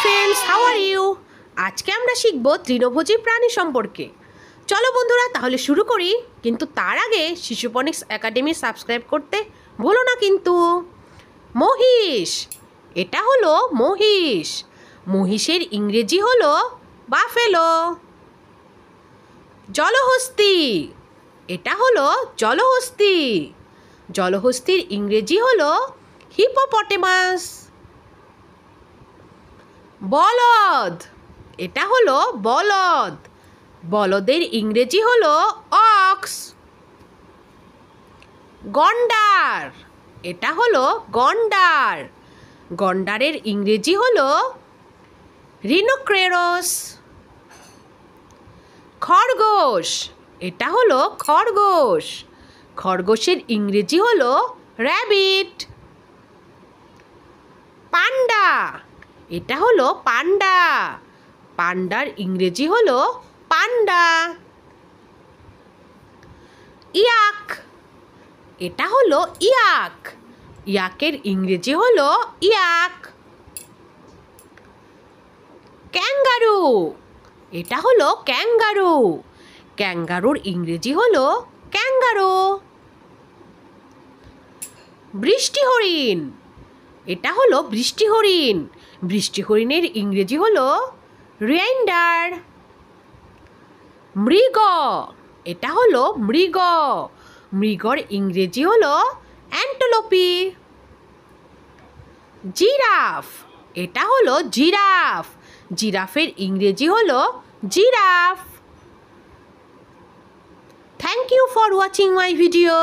Friends, how are you? আজকে আমরা শিখব তৃণভোজী প্রাণী সম্পর্কে। চলো বন্ধুরা, তাহলে শুরু করি। কিন্তু তার আগে শিশুপনিক্স একাডেমি সাবস্ক্রাইব করতে ভুলো না কিন্তু। মহিষ, এটা হলো মহিষ। মহিষের ইংরেজি হলো বাফেলো। জলহস্তী, এটা হলো জলহস্তী। জলহস্তীর ইংরেজি হলো হিপোপটেমাস। বলদ, এটা হলো বলদ। বলদের ইংরেজি হলো অক্স। গন্ডার, এটা হলো গন্ডার। গন্ডারের ইংরেজি হলো রিনোক্রেরস। খরগোশ, এটা হলো খরগোশ। খরগোশের ইংরেজি হলো র্যাবিট। পান্ডা, এটা হলো পান্ডা। পান্ডার ইংরেজি হলো পান্ডা। ইয়াক, এটা হলো ইয়াক। ইয়াকের ইংরেজি হলো ইয়াক। ক্যাঙ্গারু, এটা হলো ক্যাঙ্গারু। ক্যাঙ্গারুর ইংরেজি হলো ক্যাঙ্গারু। বৃষ্টি হরিণ, এটা হলো বৃষ্টি হরিণ। বৃষ্টি হরিণের ইংরেজি হলো রেইনডার। মৃগ, এটা হলো মৃগ। মৃগর ইংরেজি হলো অ্যান্টেলোপি। জিরাফ, এটা হলো জিরাফ। জিরাফের ইংরেজি হলো giraffe. Thank you for watching my video.